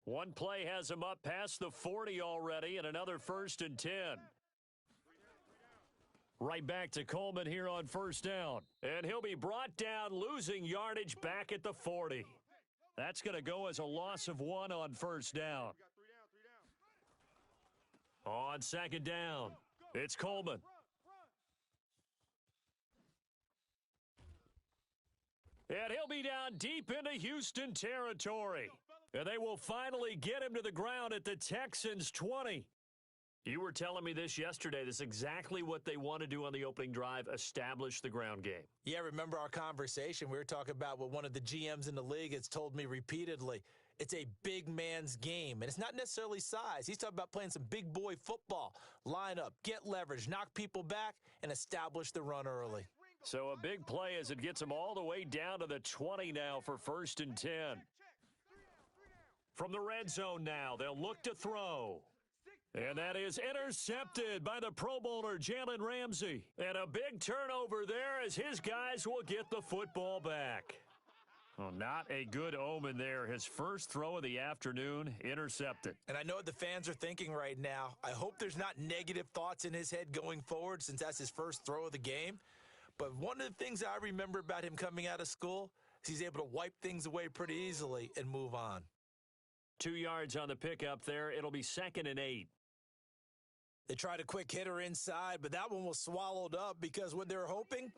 One play has him up past the 40 already, and another 1st and 10. Right back to Coleman here on 1st down. And he'll be brought down, losing yardage back at the 40. That's going to go as a loss of 1 on 1st down. On 2nd down, it's Coleman. And he'll be down deep into Houston territory. And they will finally get him to the ground at the Texans' 20. You were telling me this yesterday. This is exactly what they want to do on the opening drive, establish the ground game. Yeah, remember our conversation? We were talking about what one of the GMs in the league has told me repeatedly. It's a big man's game, and it's not necessarily size. He's talking about playing some big boy football. Line up, get leverage, knock people back, and establish the run early. So a big play as it gets him all the way down to the 20 now for 1st and 10. From the red zone now, they'll look to throw. And that is intercepted by the Pro Bowler, Jalen Ramsey. And a big turnover there as his guys will get the football back. Well, not a good omen there. His first throw of the afternoon, intercepted. And I know what the fans are thinking right now. I hope there's not negative thoughts in his head going forward since that's his first throw of the game. But one of the things I remember about him coming out of school is he's able to wipe things away pretty easily and move on. 2 yards on the pickup there. It'll be 2nd and 8. They tried a quick hitter inside, but that one was swallowed up because what they're hoping,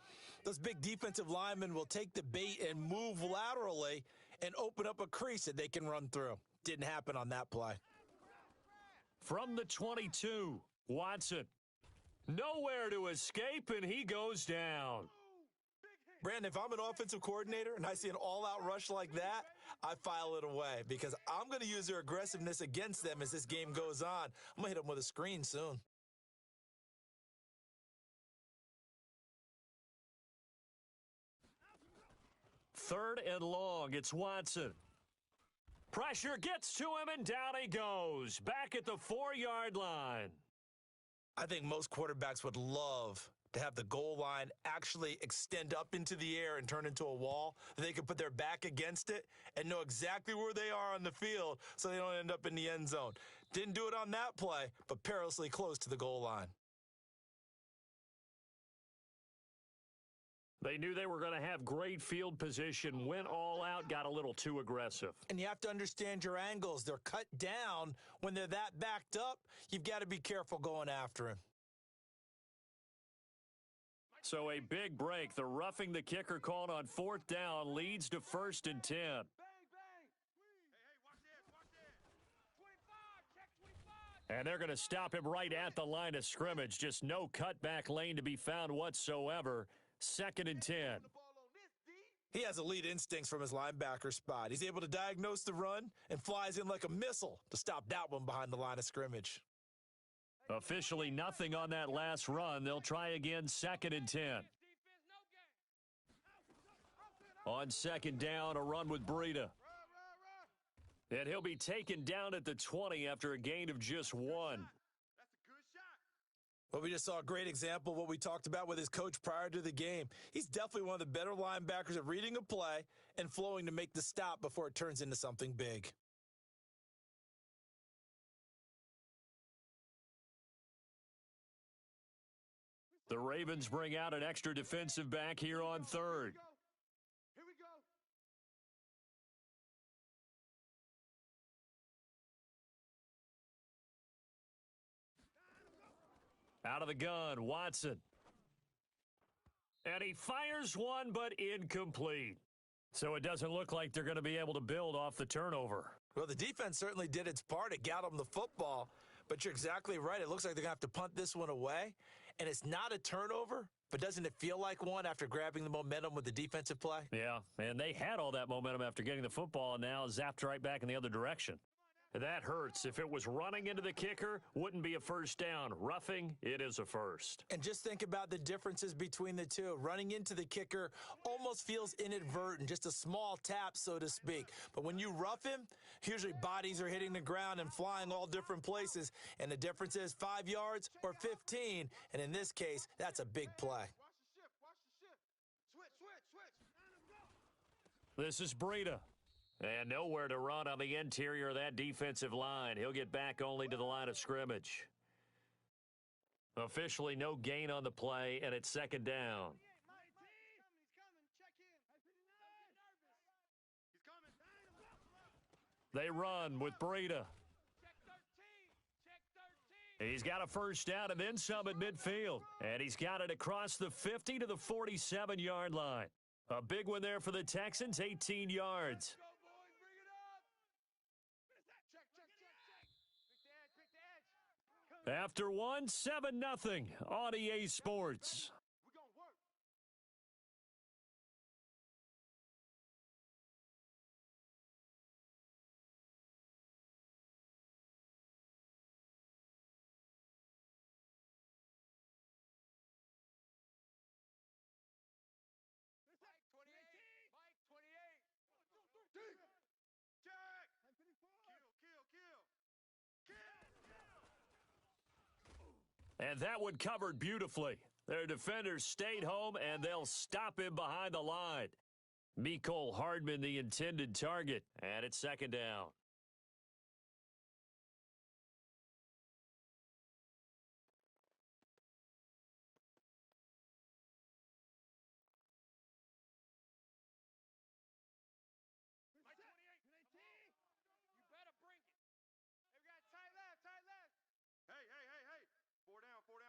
those big defensive linemen will take the bait and move laterally and open up a crease that they can run through. Didn't happen on that play. From the 22, Watson. Nowhere to escape, and he goes down. Brandon, if I'm an offensive coordinator and I see an all-out rush like that, I file it away because I'm going to use their aggressiveness against them as this game goes on. I'm going to hit them with a screen soon. Third and long, it's Watson. Pressure gets to him, and down he goes. Back at the 4-yard line. I think most quarterbacks would love to have the goal line actually extend up into the air and turn into a wall. They can put their back against it and know exactly where they are on the field so they don't end up in the end zone. Didn't do it on that play, but perilously close to the goal line. They knew they were going to have great field position, went all out, got a little too aggressive. And you have to understand your angles. They're cut down. When they're that backed up, you've got to be careful going after him. So a big break. The roughing the kicker called on 4th down leads to 1st and 10. And they're going to stop him right at the line of scrimmage. Just no cutback lane to be found whatsoever. 2nd and 10. He has elite instincts from his linebacker spot. He's able to diagnose the run and flies in like a missile to stop that one behind the line of scrimmage. Officially nothing on that last run. They'll try again, 2nd and 10. On 2nd down, a run with Breida. And he'll be taken down at the 20 after a gain of just 1. Well, we just saw a great example of what we talked about with his coach prior to the game. He's definitely one of the better linebackers at reading a play and flowing to make the stop before it turns into something big. The Ravens bring out an extra defensive back here on 3rd. Here we go. Out of the gun, Watson. And he fires one, but incomplete. So it doesn't look like they're going to be able to build off the turnover. Well, the defense certainly did its part. It got them the football. But you're exactly right. It looks like they're going to have to punt this one away. And it's not a turnover, but doesn't it feel like one after grabbing the momentum with the defensive play? Yeah, and they had all that momentum after getting the football and now zapped right back in the other direction. That hurts. If it was running into the kicker, wouldn't be a 1st down. Roughing, it is a 1st. And just think about the differences between the two. Running into the kicker almost feels inadvertent, just a small tap, so to speak. But when you rough him, usually bodies are hitting the ground and flying all different places. And the difference is 5 yards or 15. And in this case, that's a big play. Watch the shift. Switch. This is Breida. And nowhere to run on the interior of that defensive line. He'll get back only to the line of scrimmage. Officially no gain on the play, and it's second down. They run with Breida. He's got a first down and then some at midfield. And he's got it across the 50 to the 47-yard line. A big one there for the Texans, 18 yards. After one, 7-0 on EA Sports. And that one covered beautifully. Their defenders stayed home, and they'll stop him behind the line. Mecole Hardman, the intended target, and it's second down.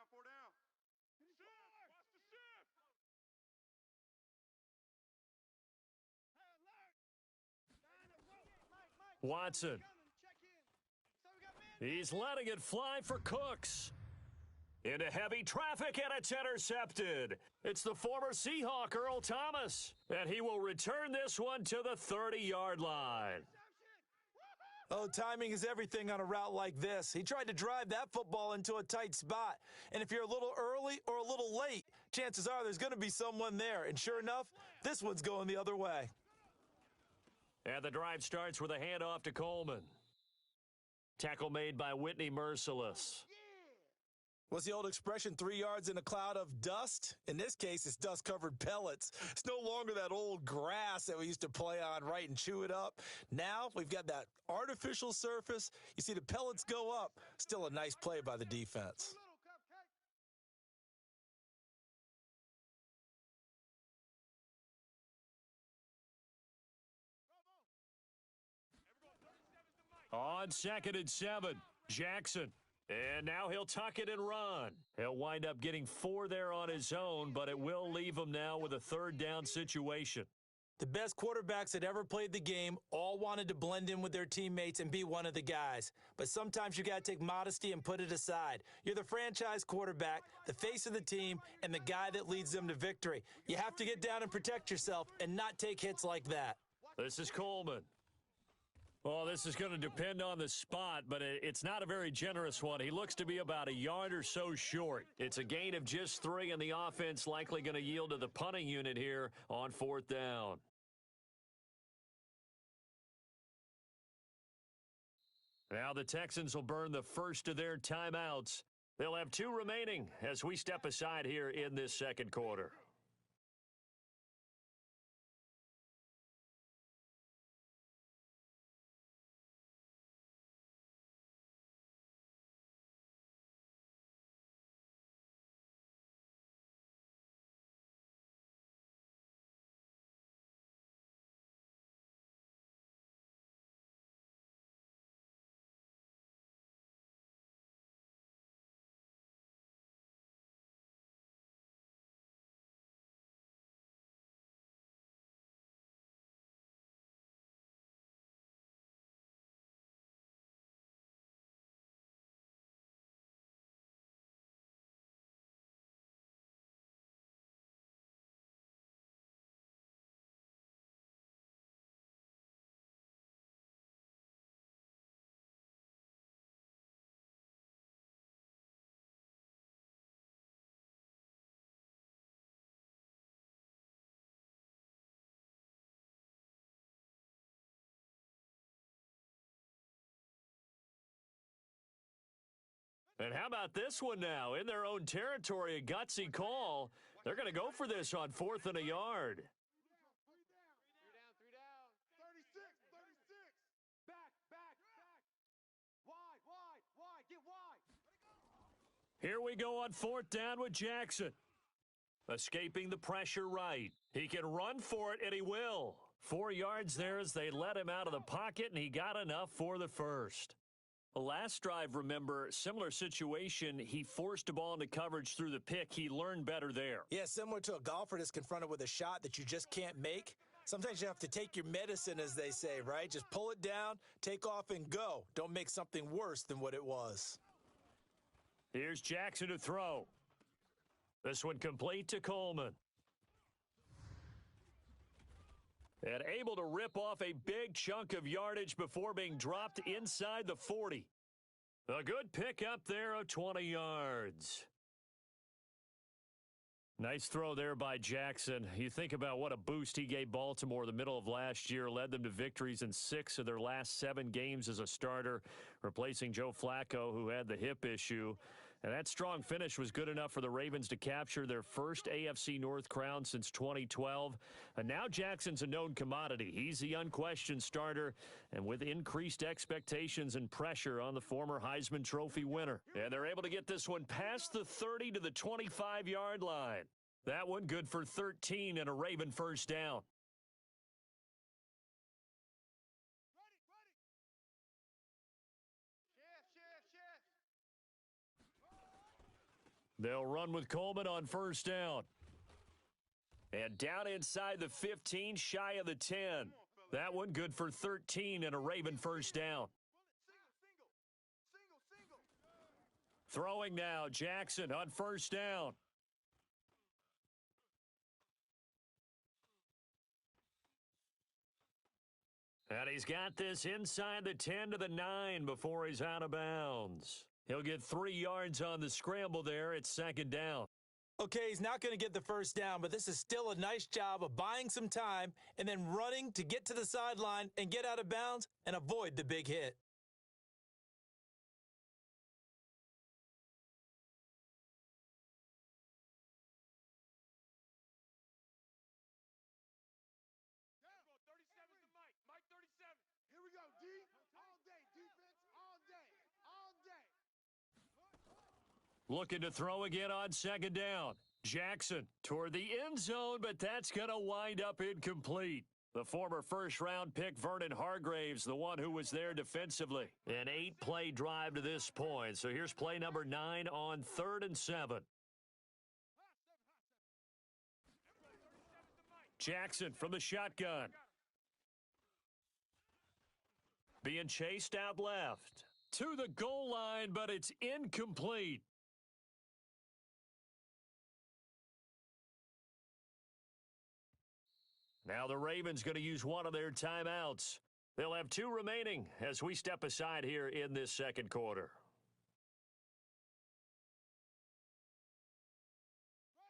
Four down. Watson. He's letting it fly for Cooks. Into heavy traffic, and it's intercepted. It's the former Seahawk, Earl Thomas. And he will return this one to the 30-yard line. Oh, timing is everything on a route like this. He tried to drive that football into a tight spot. And if you're a little early or a little late, chances are there's going to be someone there. And sure enough, this one's going the other way. And the drive starts with a handoff to Coleman. Tackle made by Whitney Merciless. What's the old expression, 3 yards in a cloud of dust? In this case, it's dust-covered pellets. It's no longer that old grass that we used to play on, right, and chew it up. Now we've got that artificial surface. You see the pellets go up. Still a nice play by the defense. On 2nd and 7, Jackson. And now he'll tuck it and run. He'll wind up getting 4 there on his own, but it will leave him now with a third down situation. The best quarterbacks that ever played the game all wanted to blend in with their teammates and be one of the guys. But sometimes you got to take modesty and put it aside. You're the franchise quarterback, the face of the team, and the guy that leads them to victory. You have to get down and protect yourself and not take hits like that. This is Coleman. Well, this is going to depend on the spot, but it's not a very generous one. He looks to be about a yard or so short. It's a gain of just 3, and the offense likely going to yield to the punting unit here on 4th down. Now the Texans will burn the first of their timeouts. They'll have 2 remaining as we step aside here in this second quarter. And how about this one now? In their own territory, a gutsy call. They're going to go for this on 4th and a yard. 3 down. 36, 36. Here we go on 4th down with Jackson. Escaping the pressure right. He can run for it, and he will. 4 yards there as they let him out of the pocket, and he got enough for the first. The last drive, remember, similar situation. He forced a ball into coverage through the pick. He learned better there. Yeah, similar to a golfer that's confronted with a shot that you just can't make. Sometimes you have to take your medicine, as they say, right? Just pull it down, take off, and go. Don't make something worse than what it was. Here's Jackson to throw. This one complete to Coleman. And able to rip off a big chunk of yardage before being dropped inside the 40. A good pickup there of 20 yards. Nice throw there by Jackson. You think about what a boost he gave Baltimore the middle of last year, led them to victories in 6 of their last 7 games as a starter, replacing Joe Flacco, who had the hip issue. And that strong finish was good enough for the Ravens to capture their first AFC North crown since 2012. And now Jackson's a known commodity. He's the unquestioned starter, and with increased expectations and pressure on the former Heisman Trophy winner. And they're able to get this one past the 30 to the 25-yard line. That one good for 13 and a Raven first down. They'll run with Coleman on first down. And down inside the 15, shy of the 10. That one good for 13 and a Raven first down. Throwing now, Jackson on first down. And he's got this inside the 10 to the 9 before he's out of bounds. He'll get 3 yards on the scramble there. It's second down. Okay, he's not going to get the first down, but this is still a nice job of buying some time and then running to get to the sideline and get out of bounds and avoid the big hit. Here we go, D. All day, defense, all day, all day. Looking to throw again on second down. Jackson toward the end zone, but that's going to wind up incomplete. The former first-round pick, Vernon Hargraves, the one who was there defensively. An 8-play drive to this point. So here's play number 9 on 3rd and 7. Jackson from the shotgun. Being chased out left. To the goal line, but it's incomplete. Now the Ravens going to use one of their timeouts. They'll have 2 remaining as we step aside here in this second quarter.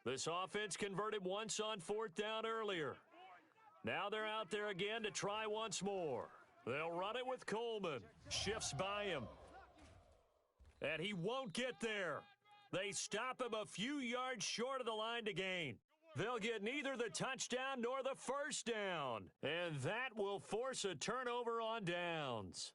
This offense converted once on 4th down earlier. Now they're out there again to try once more. They'll run it with Coleman. Shifts by him. And he won't get there. They stop him a few yards short of the line to gain. They'll get neither the touchdown nor the first down. And that will force a turnover on downs.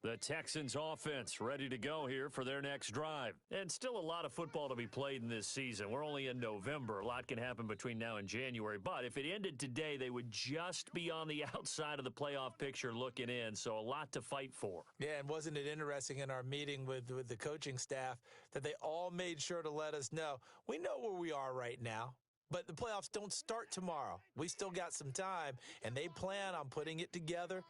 The Texans offense ready to go here for their next drive. And still a lot of football to be played in this season. We're only in November. A lot can happen between now and January. But if it ended today, they would just be on the outside of the playoff picture looking in. So a lot to fight for. Yeah, and wasn't it interesting in our meeting with the coaching staff that they all made sure to let us know, we know where we are right now. But the playoffs don't start tomorrow. We still got some time, and they plan on putting it together,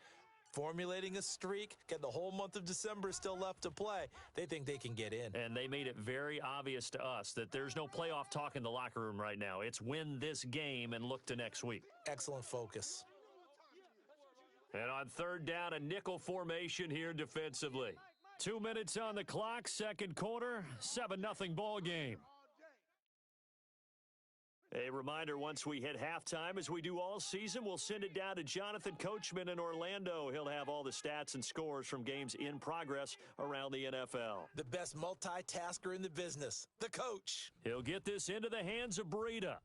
formulating a streak, getting the whole month of December still left to play. They think they can get in. And they made it very obvious to us that there's no playoff talk in the locker room right now. It's win this game and look to next week. Excellent focus. And on 3rd down, a nickel formation here defensively. 2 minutes on the clock, second quarter, 7-0 ball game. A reminder, once we hit halftime, as we do all season, we'll send it down to Jonathan Coachman in Orlando. He'll have all the stats and scores from games in progress around the NFL. The best multitasker in the business, the coach. He'll get this into the hands of Breida.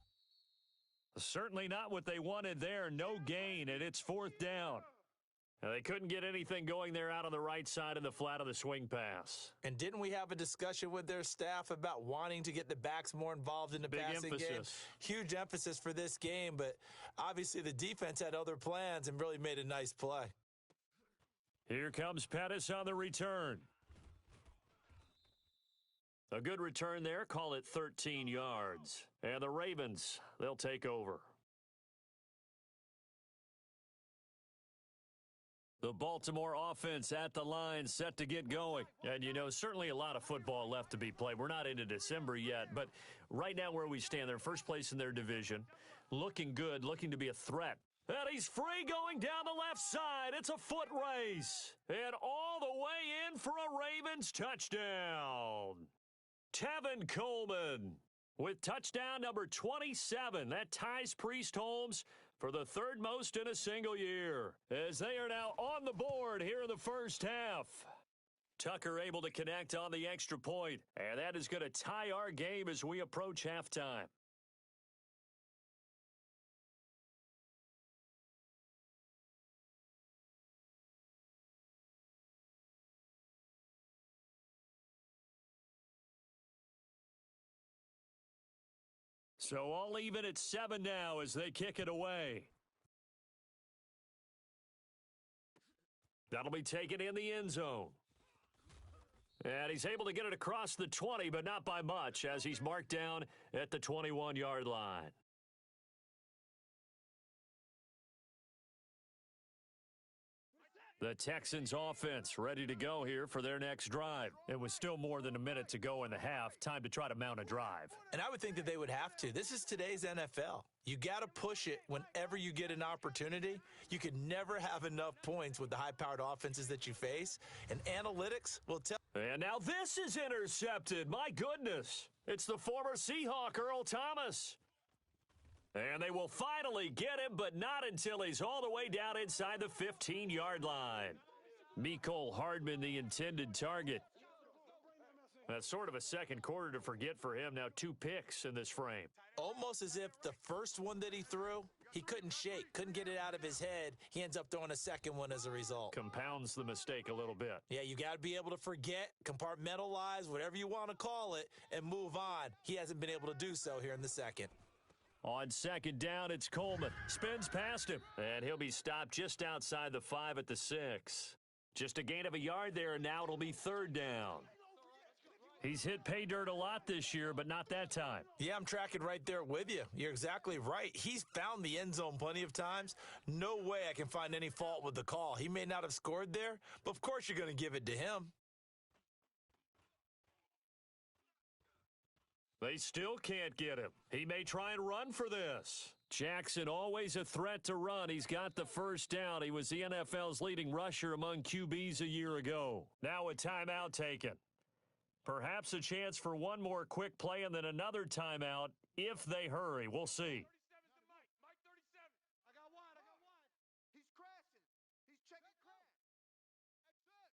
Certainly not what they wanted there. No gain, and it's 4th down. They couldn't get anything going there out on the right side of the flat of the swing pass. And didn't we have a discussion with their staff about wanting to get the backs more involved in the passing game? Huge emphasis for this game, but obviously the defense had other plans and really made a nice play. Here comes Pettis on the return. A good return there, call it 13 yards. And the Ravens, they'll take over. The Baltimore offense at the line, set to get going. And, you know, certainly a lot of football left to be played. We're not into December yet, but right now where we stand, they're first place in their division. Looking good, looking to be a threat. And he's free going down the left side. It's a foot race. And all the way in for a Ravens touchdown. Tevin Coleman with touchdown number 27. That ties Priest Holmes for the third most in a single year, as they are now on the board here in the first half. Tucker able to connect on the extra point, and that is going to tie our game as we approach halftime. So all even at 7 now as they kick it away. That'll be taken in the end zone. And he's able to get it across the 20, but not by much, as he's marked down at the 21-yard line. The Texans offense ready to go here for their next drive. It was still more than a minute to go in the half. Time to try to mount a drive. And I would think that they would have to. This is today's NFL. You got to push it whenever you get an opportunity. You can never have enough points with the high-powered offenses that you face. And analytics will tell. And now this is intercepted. My goodness. It's the former Seahawk, Earl Thomas. And they will finally get him, but not until he's all the way down inside the 15-yard line. Mecole Hardman, the intended target. That's sort of a second quarter to forget for him. Now 2 picks in this frame. Almost as if the first one that he threw, he couldn't shake, couldn't get it out of his head. He ends up throwing a second one as a result. Compounds the mistake a little bit. Yeah, you got to be able to forget, compartmentalize, whatever you want to call it, and move on. He hasn't been able to do so here in the second. On second down, it's Coleman. Spins past him, and he'll be stopped just outside the 5 at the 6. Just a gain of a yard there, and now it'll be third down. He's hit pay dirt a lot this year, but not that time. Yeah, I'm tracking right there with you. You're exactly right. He's found the end zone plenty of times. No way I can find any fault with the call. He may not have scored there, but of course you're going to give it to him. They still can't get him. He may try and run for this. Jackson always a threat to run. He's got the first down. He was the NFL's leading rusher among QBs a year ago. Now a timeout taken. Perhaps a chance for one more quick play and then another timeout if they hurry. We'll see. 37's to Mike. Mike 37. I got one. He's crashing. He's checking crash. That's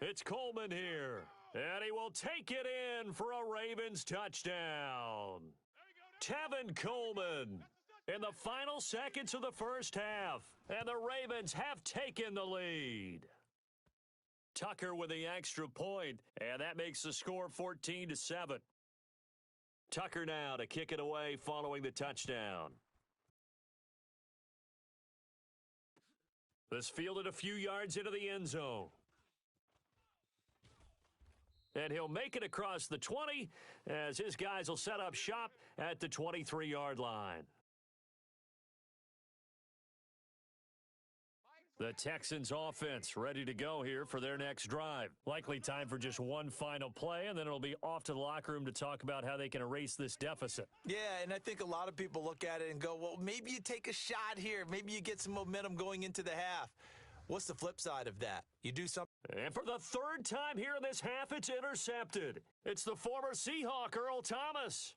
it. It's Coleman here, and he will take it in for a Ravens touchdown. Tevin Coleman in the final seconds of the first half, and the Ravens have taken the lead. Tucker with the extra point, and that makes the score 14-7. Tucker now to kick it away following the touchdown. This fielded a few yards into the end zone. And he'll make it across the 20 as his guys will set up shop at the 23-yard line. The Texans offense ready to go here for their next drive. Likely time for just one final play, and then it'll be off to the locker room to talk about how they can erase this deficit. Yeah, and I think a lot of people look at it and go, well, maybe you take a shot here. Maybe you get some momentum going into the half. What's the flip side of that? You do something. And for the third time here in this half, it's intercepted. It's the former Seahawk, Earl Thomas.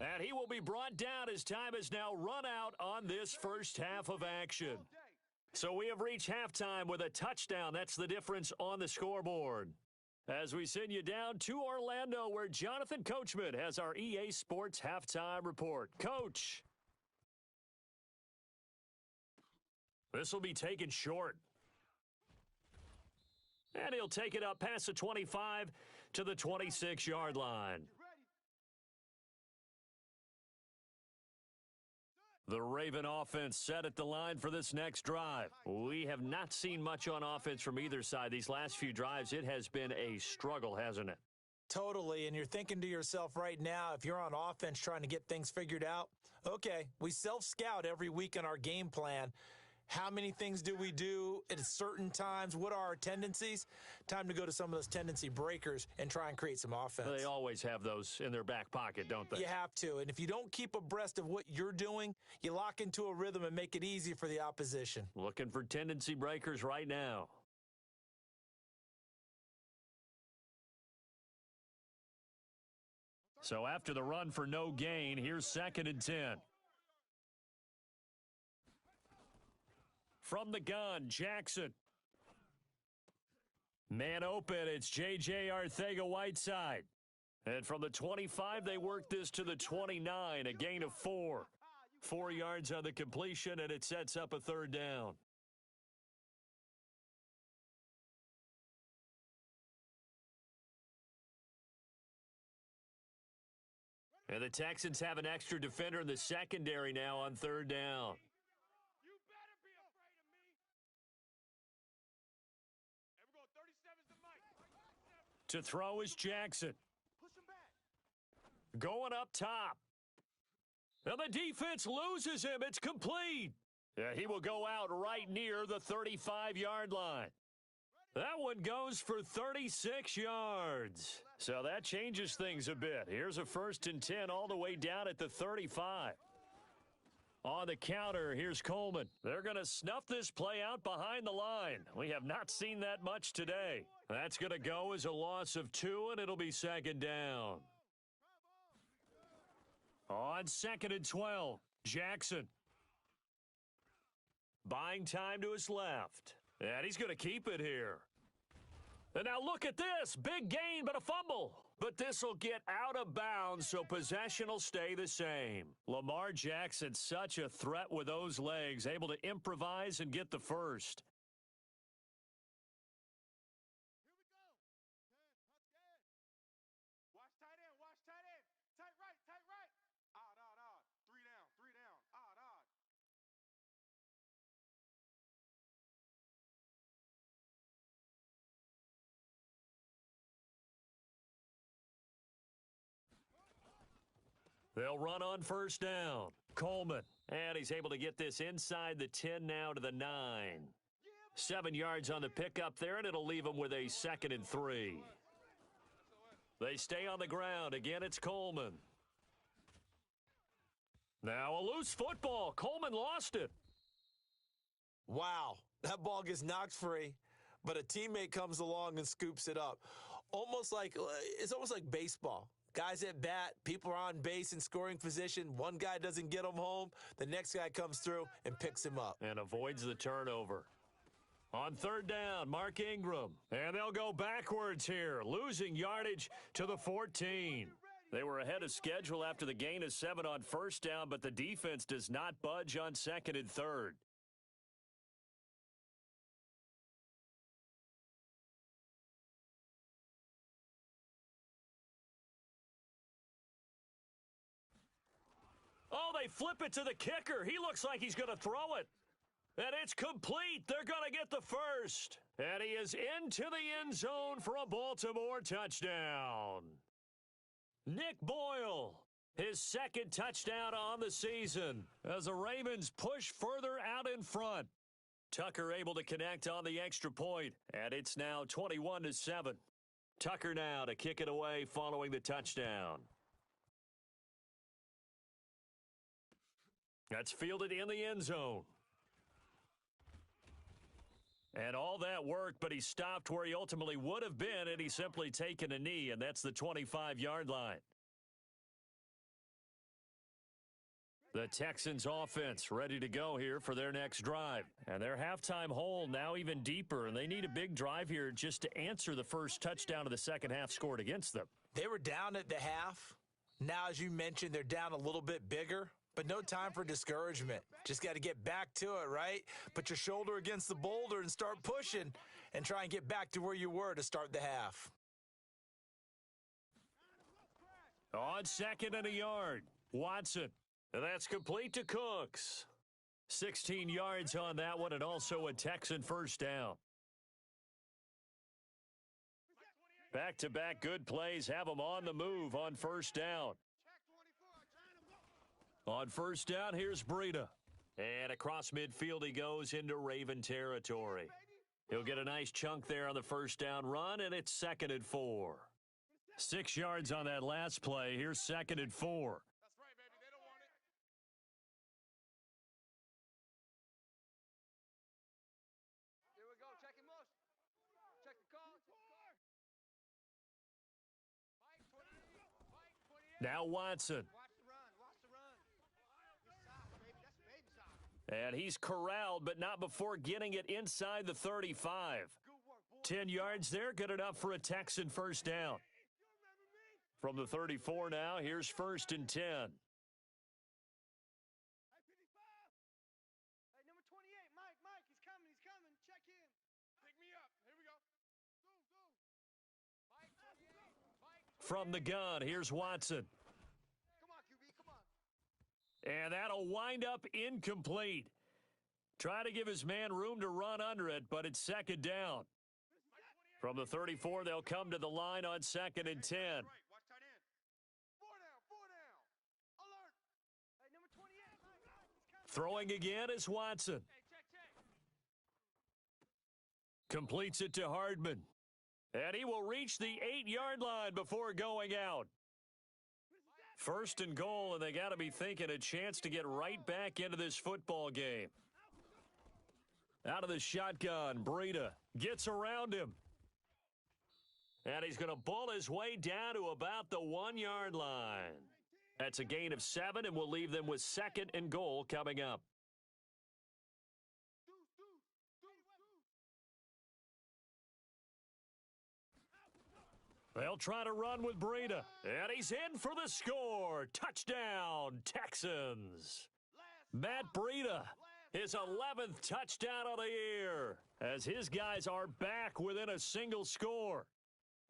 And he will be brought down as time is now run out on this first half of action. So we have reached halftime with a touchdown. That's the difference on the scoreboard. As we send you down to Orlando, where Jonathan Coachman has our EA Sports halftime report. Coach. This will be taken short. And he'll take it up past the 25 to the 26-yard line. The Raven offense set at the line for this next drive. We have not seen much on offense from either side. These last few drives, it has been a struggle, hasn't it? Totally, and you're thinking to yourself right now, if you're on offense trying to get things figured out, okay, we self-scout every week in our game plan. How many things do we do at certain times? What are our tendencies? Time to go to some of those tendency breakers and try and create some offense. They always have those in their back pocket, don't they? You have to. And if you don't keep abreast of what you're doing, you lock into a rhythm and make it easy for the opposition. Looking for tendency breakers right now. So after the run for no gain, here's 2nd and 10. From the gun, Jackson. Man open, it's J.J. Arcega-Whiteside. And from the 25, they work this to the 29, a gain of 4. 4 yards on the completion, and it sets up a 3rd down. And the Texans have an extra defender in the secondary now on 3rd down. To throw is Jackson. Going up top. And the defense loses him. It's complete. Yeah, he will go out right near the 35-yard line. That one goes for 36 yards. So that changes things a bit. Here's a 1st and 10 all the way down at the 35. On the counter, here's Coleman. They're going to snuff this play out behind the line. We have not seen that much today. That's going to go as a loss of 2, and it'll be 2nd down. On 2nd and 12, Jackson. Buying time to his left. And he's going to keep it here. And now look at this. Big gain, but a fumble. But this will get out of bounds, so possession will stay the same. Lamar Jackson, such a threat with those legs, able to improvise and get the first. Watch tight end, watch tight end. Tight right, tight right. Odd, odd, odd. 3 down, 3 down. Odd, odd. They'll run on 1st down. Coleman. And he's able to get this inside the 10 now to the 9. 7 yards on the pickup there, and it'll leave him with a 2nd and 3. They stay on the ground. Again, it's Coleman. Now a loose football. Coleman lost it. Wow, that ball gets knocked free, but a teammate comes along and scoops it up. It's almost like baseball. Guys at bat, people are on base in scoring position. One guy doesn't get him home. The next guy comes through and picks him up. And avoids the turnover. On 3rd down, Mark Ingram. And they'll go backwards here, losing yardage to the 14. They were ahead of schedule after the gain of 7 on 1st down, but the defense does not budge on 2nd and 3rd. Oh, they flip it to the kicker. He looks like he's going to throw it. And it's complete. They're going to get the first. And he is into the end zone for a Baltimore touchdown. Nick Boyle, his 2nd touchdown on the season as the Ravens push further out in front. Tucker able to connect on the extra point, and it's now 21-7. Tucker now to kick it away following the touchdown. That's fielded in the end zone. And all that worked, but he stopped where he ultimately would have been, and he's simply taken a knee, and that's the 25-yard line. The Texans offense ready to go here for their next drive. And their halftime hole now even deeper, and they need a big drive here just to answer the first touchdown of the second half scored against them. They were down at the half. Now, as you mentioned, they're down a little bit bigger, but no time for discouragement. Just got to get back to it, right? Put your shoulder against the boulder and start pushing and try and get back to where you were to start the half. On second and a yard, Watson. And that's complete to Cooks. 16 yards on that one, and also a Texan first down. Back-to-back good plays have them on the move on first down. On first down, here's Breida. And across midfield he goes into Raven territory. He'll get a nice chunk there on the first down run, and it's 2nd and 4. 6 yards on that last play. Here's 2nd and 4. That's right, baby. They don't want it. Here we go. Check him out. Check the call. Mike 28. Now Watson. Watch the run. Watch the run. Good side, baby. That's baby side. And he's corralled, but not before getting it inside the 35. Good work, boy. 10 yards there, good enough for a Texan first down. From the 34 now, here's 1st and 10. Hey, 55. Hey, number 28. Mike, he's coming. Check in. Pick me up. Here we go. Go. Mike 28. Mike 28. From the gun, here's Watson. Come on, QB. Come on. And that'll wind up incomplete. Try to give his man room to run under it, but it's 2nd down. From the 34, they'll come to the line on 2nd and 10. Right. Watch tight end. Four down. Alert. Hey, number 28. He's coming. Throwing again is Watson. Hey, check. Completes it to Hardman. And he will reach the 8-yard line before going out. 1st and goal, and they got to be thinking a chance to get right back into this football game. Out of the shotgun, Breida gets around him. And he's going to bull his way down to about the 1-yard line. That's a gain of 7, and we'll leave them with 2nd and goal coming up. They'll try to run with Breida. And he's in for the score. Touchdown, Texans. Matt Breida, his 11th touchdown of the year, as his guys are back within a single score.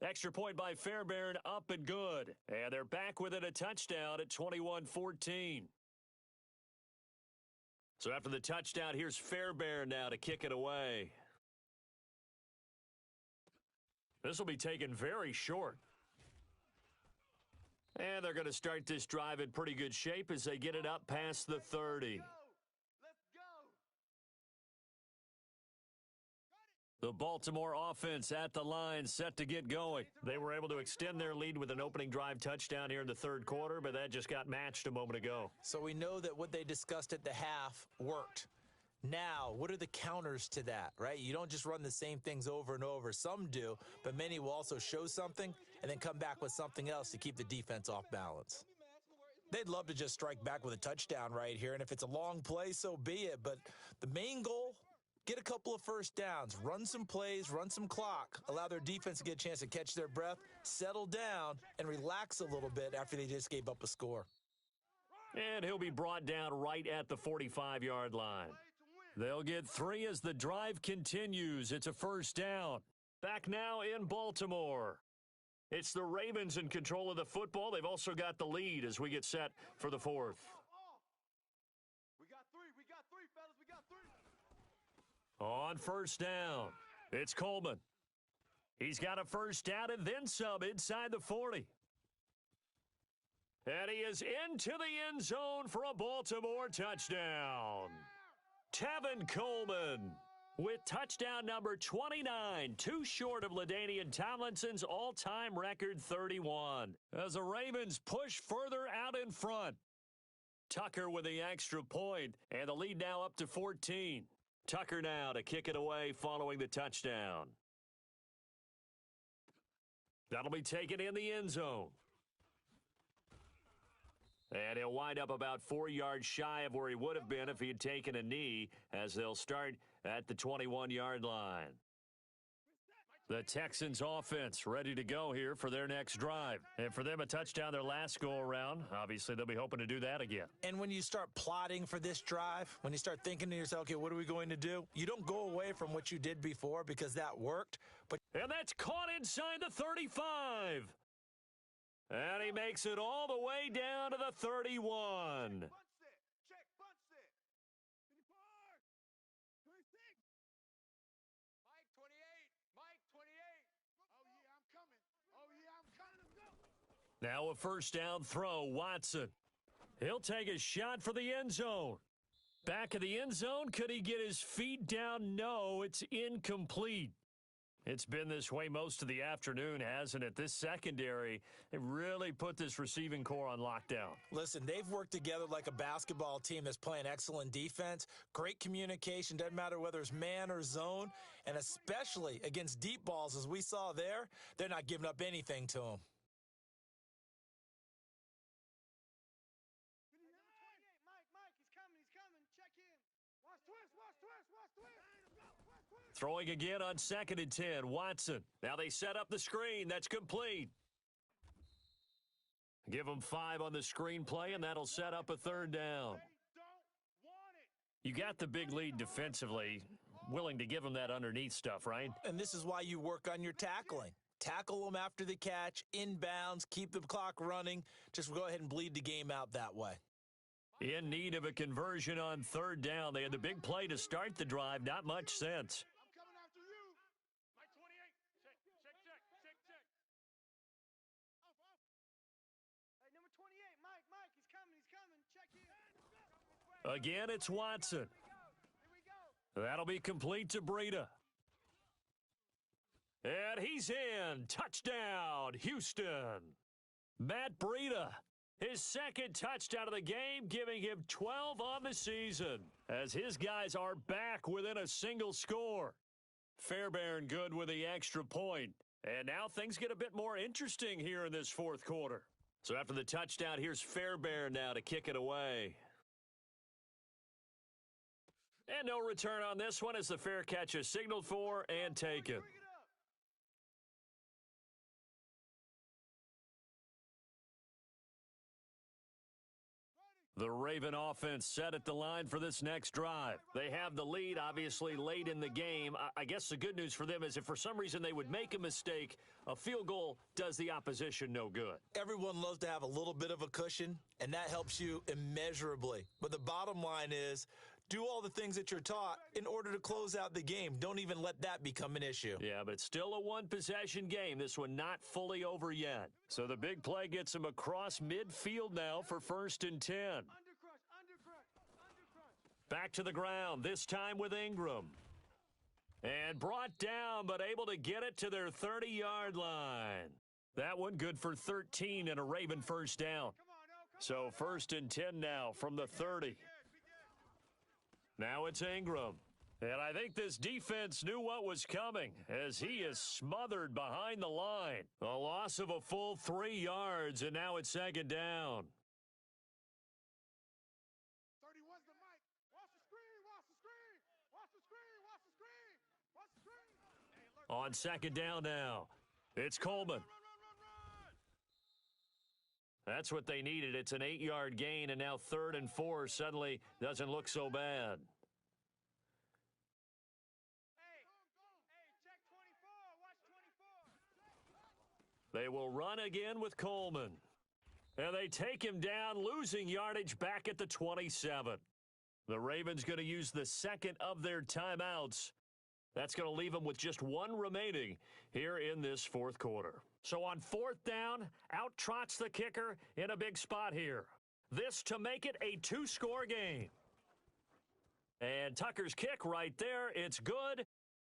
Extra point by Fairbairn, up and good. And they're back within a touchdown at 21-14. So after the touchdown, here's Fairbairn now to kick it away. This will be taken very short. And they're going to start this drive in pretty good shape as they get it up past the 30. The Baltimore offense at the line, set to get going. They were able to extend their lead with an opening drive touchdown here in the 3rd quarter, but that just got matched a moment ago. So we know that what they discussed at the half worked. Now, what are the counters to that, right? You don't just run the same things over and over. Some do, but many will also show something and then come back with something else to keep the defense off balance. They'd love to just strike back with a touchdown right here, and if it's a long play, so be it. But the main goal, get a couple of first downs, run some plays, run some clock, allow their defense to get a chance to catch their breath, settle down, and relax a little bit after they just gave up a score. And he'll be brought down right at the 45-yard line. They'll get 3 as the drive continues. It's a first down. Back now in Baltimore. It's the Ravens in control of the football. They've also got the lead as we get set for the 4th. We got three, fellas. We got 3. On first down, it's Coleman. He's got a first down and then some inside the 40. And he is into the end zone for a Baltimore touchdown. Tevin Coleman with touchdown number 29, too short of LaDainian Tomlinson's all-time record 31. As the Ravens push further out in front. Tucker with the extra point, and the lead now up to 14. Tucker now to kick it away following the touchdown. That'll be taken in the end zone. And he'll wind up about 4 yards shy of where he would have been if he had taken a knee, as they'll start at the 21-yard line. The Texans offense ready to go here for their next drive. And for them, a touchdown their last go-around. Obviously, they'll be hoping to do that again. And when you start plotting for this drive, when you start thinking to yourself, okay, what are we going to do? You don't go away from what you did before because that worked. And that's caught inside the 35. And he makes it all the way down to the 31. Bunt set. Check, bunt set. 24, 26. Mike, 28. Mike, 28. Oh, yeah, I'm coming. Oh, yeah, I'm coming. Let's go. Now a first down throw, Watson. He'll take a shot for the end zone. Back of the end zone, could he get his feet down? No, it's incomplete. It's been this way most of the afternoon, hasn't it? This secondary, they really put this receiving core on lockdown. Listen, they've worked together like a basketball team that's playing excellent defense, great communication, doesn't matter whether it's man or zone, and especially against deep balls, as we saw there, they're not giving up anything to them. Mike, he's coming. Check in. Watch twist. Throwing again on 2nd and 10, Watson. Now they set up the screen. That's complete. Give them 5 on the screen play, and that'll set up a 3rd down. You got the big lead defensively. Willing to give them that underneath stuff, right? And this is why you work on your tackling. Tackle them after the catch, inbounds, keep the clock running. Just go ahead and bleed the game out that way. In need of a conversion on 3rd down. They had the big play to start the drive. Not much sense. I'm coming after you. Mike, 28. Check. Hey, number 28. Mike, he's coming. Check in. Again, it's Watson. Here we go. That'll be complete to Breida. And he's in. Touchdown, Houston. Matt Breida. His 2nd touchdown of the game, giving him 12 on the season, as his guys are back within a single score. Fairbairn good with the extra point. And now things get a bit more interesting here in this 4th quarter. So after the touchdown, here's Fairbairn now to kick it away. And no return on this one as the fair catch is signaled for and taken. The Raven offense set at the line for this next drive. They have the lead, obviously, late in the game. I guess the good news for them is if for some reason they would make a mistake, a field goal does the opposition no good. Everyone loves to have a little bit of a cushion, and that helps you immeasurably. But the bottom line is, do all the things that you're taught in order to close out the game. Don't even let that become an issue. Yeah, but it's still a one-possession game. This one not fully over yet. So the big play gets him across midfield now for 1st and 10. Undercrush. Back to the ground, this time with Ingram. And brought down, but able to get it to their 30-yard line. That one good for 13 and a Raven first down. So 1st and 10 now from the 30. Now it's Ingram. And I think this defense knew what was coming as he is smothered behind the line. A loss of a full 3 yards, and now it's 2nd down. 31's the Mike. Watch the screen. On 2nd down now, it's Coleman. That's what they needed. It's an 8-yard gain, and now 3rd and 4 suddenly doesn't look so bad. Hey, check 24. Watch 24. They will run again with Coleman. And they take him down, losing yardage back at the 27. The Ravens going to use the 2nd of their timeouts. That's going to leave them with just 1 remaining here in this 4th quarter. So on 4th down, out trots the kicker in a big spot here. This to make it a 2-score game. And Tucker's kick right there, it's good.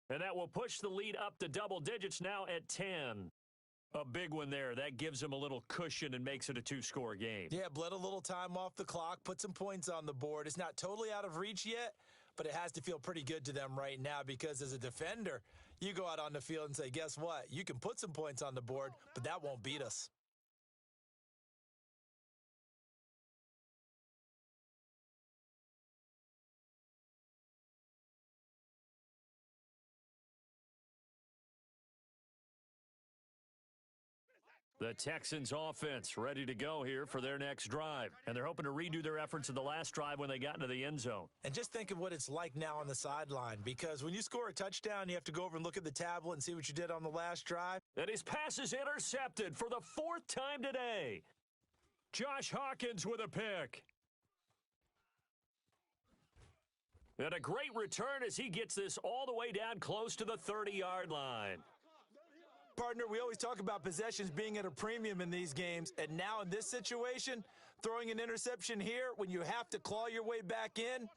And that will push the lead up to double digits now at 10. A big one there. That gives him a little cushion and makes it a 2-score game. Yeah, bled a little time off the clock, put some points on the board. It's not totally out of reach yet, but it has to feel pretty good to them right now because as a defender, you go out on the field and say, guess what? You can put some points on the board, but that won't beat us. The Texans offense ready to go here for their next drive. And they're hoping to redo their efforts in the last drive when they got into the end zone. And just think of what it's like now on the sideline, because when you score a touchdown, you have to go over and look at the tablet and see what you did on the last drive. And his pass is intercepted for the 4th time today. Josh Hawkins with a pick. And a great return as he gets this all the way down close to the 30-yard line. Partner, we always talk about possessions being at a premium in these games, and now in this situation, throwing an interception here when you have to claw your way back in,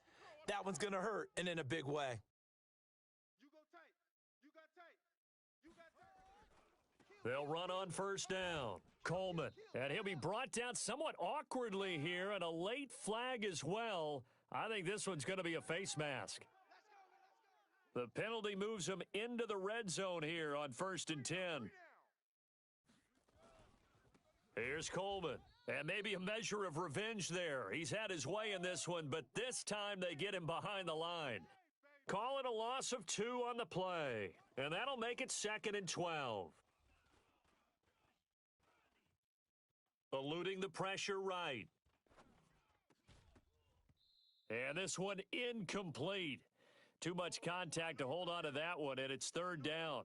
that one's going to hurt, and in a big way. You go tight. You got tight. You got tight. They'll run on first down. Coleman, and he'll be brought down somewhat awkwardly here, and a late flag as well. I think this one's going to be a face mask. The penalty moves him into the red zone here on 1st and 10. Here's Coleman, and maybe a measure of revenge there. He's had his way in this one, but this time they get him behind the line. Call it a loss of 2 on the play, and that'll make it 2nd and 12. Eluding the pressure right. And this one incomplete. Too much contact to hold on to that one, and it's 3rd down.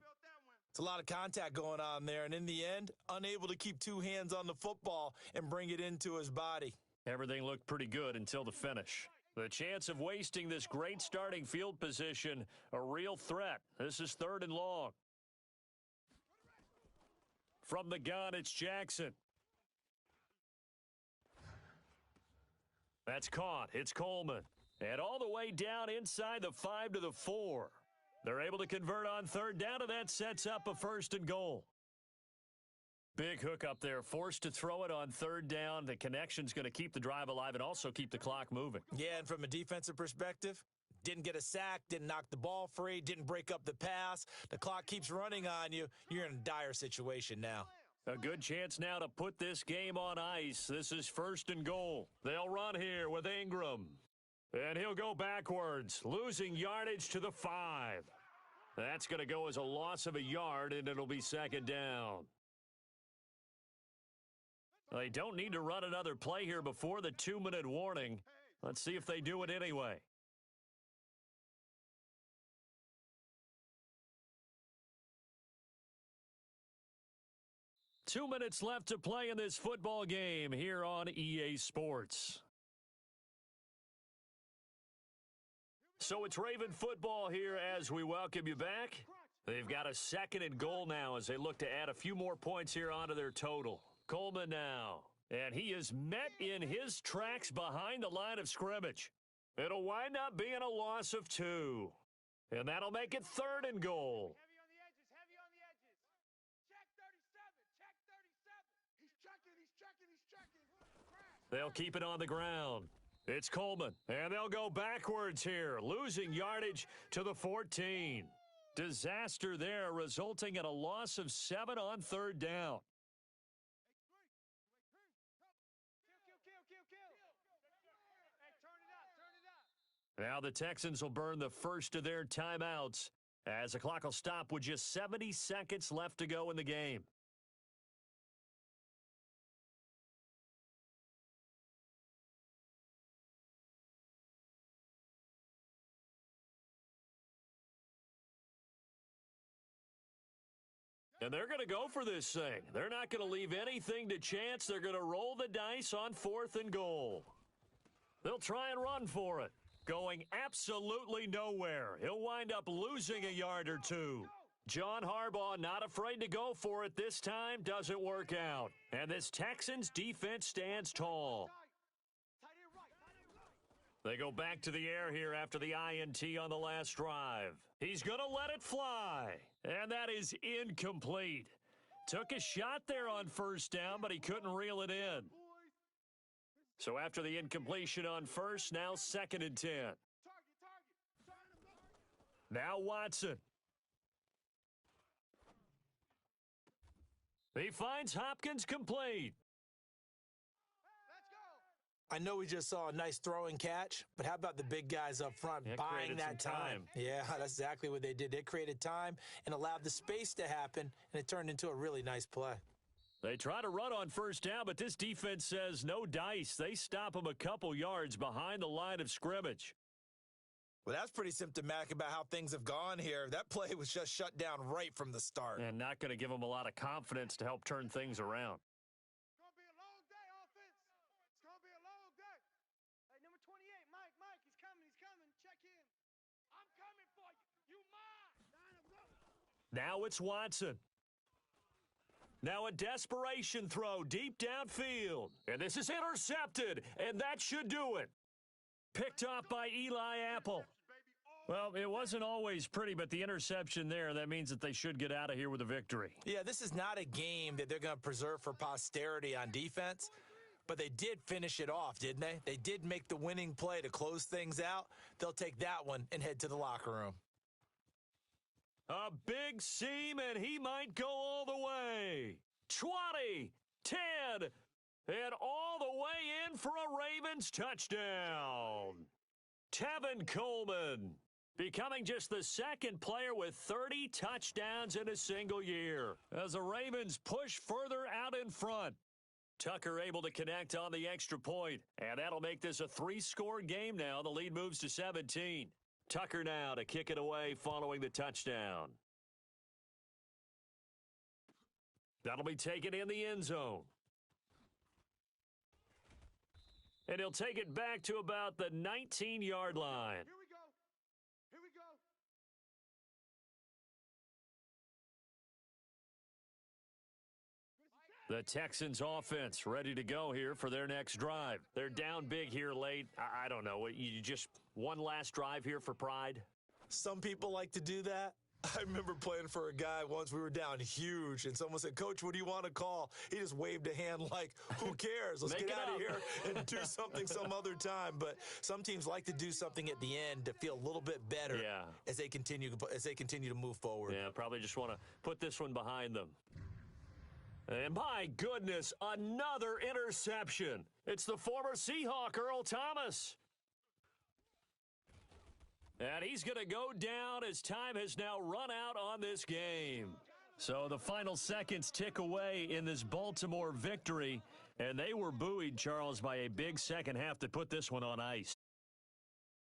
It's a lot of contact going on there, and in the end, unable to keep 2 hands on the football and bring it into his body. Everything looked pretty good until the finish. The chance of wasting this great starting field position, a real threat. This is 3rd and long. From the gun, it's Jackson. That's caught. It's Coleman. And all the way down inside the 5 to the 4. They're able to convert on 3rd down, and that sets up a 1st and goal. Big hook up there, forced to throw it on 3rd down. The connection's going to keep the drive alive and also keep the clock moving. Yeah, and from a defensive perspective, didn't get a sack, didn't knock the ball free, didn't break up the pass. The clock keeps running on you. You're in a dire situation now. A good chance now to put this game on ice. This is 1st and goal. They'll run here with Ingram. And he'll go backwards, losing yardage to the 5. That's going to go as a loss of a yard, and it'll be 2nd down. They don't need to run another play here before the 2-minute warning. Let's see if they do it anyway. Two minutes left to play in this football game here on EA Sports. So it's Raven football here as we welcome you back. They've got a 2nd and goal now as they look to add a few more points here onto their total. Coleman now, and he is met in his tracks behind the line of scrimmage. It'll wind up being a loss of 2, and that'll make it 3rd and goal. Heavy on the edges. Check 37. Check 37. He's checking. They'll keep it on the ground. It's Coleman, and they'll go backwards here, losing yardage to the 14. Disaster there, resulting in a loss of 7 on 3rd down. Now the Texans will burn the first of their timeouts as the clock will stop with just 70 seconds left to go in the game. And they're going to go for this thing. They're not going to leave anything to chance. They're going to roll the dice on 4th and goal. They'll try and run for it. Going absolutely nowhere. He'll wind up losing a yard or 2. John Harbaugh not afraid to go for it this time. Doesn't work out. And this Texans defense stands tall. They go back to the air here after the INT on the last drive. He's going to let it fly. And that is incomplete. Took a shot there on 1st down, but he couldn't reel it in. So after the incompletion on 1st, now 2nd and 10. Now Watson. He finds Hopkins complete. I know we just saw a nice throwing catch, but how about the big guys up front buying that time? Yeah, that's exactly what they did. They created time and allowed the space to happen, and it turned into a really nice play. They try to run on first down, but this defense says no dice. They stop them a couple yards behind the line of scrimmage. Well, that's pretty symptomatic about how things have gone here. That play was just shut down right from the start. And not going to give them a lot of confidence to help turn things around. It's going to be a long day, offense. It's going to be a long day. Hey, number 28, Mike, he's coming. Check in. I'm coming for you. You mine. Now it's Watson. Now a desperation throw deep downfield. And this is intercepted, and that should do it. Picked off by Eli Apple. Well, it wasn't always pretty, but the interception there, that means that they should get out of here with a victory. Yeah, this is not a game that they're going to preserve for posterity on defense, but they did finish it off, didn't they? They did make the winning play to close things out. They'll take that one and head to the locker room. A big seam, and he might go all the way. 20, 10, and all the way in for a Ravens touchdown. Tevin Coleman becoming just the second player with 30 touchdowns in a single year as the Ravens push further out in front. Tucker able to connect on the extra point, and that'll make this a 3-score game now. The lead moves to 17. Tucker now to kick it away following the touchdown. That'll be taken in the end zone. And he'll take it back to about the 19-yard line. Here we go. Here we go. The Texans offense ready to go here for their next drive. They're down big here late. I don't know. You just one last drive here for pride? Some people like to do that. I remember playing for a guy once. We were down huge, and someone said, "Coach, what do you want to call?" He just waved a hand like, who cares? Let's get out of here and do something some other time. But some teams like to do something at the end to feel a little bit better as they continue to move forward. Yeah, probably just want to put this one behind them. And my goodness, another interception. It's the former Seahawk, Earl Thomas. And he's going to go down as time has now run out on this game. So the final seconds tick away in this Baltimore victory. And they were buoyed, Charles, by a big second half that put this one on ice.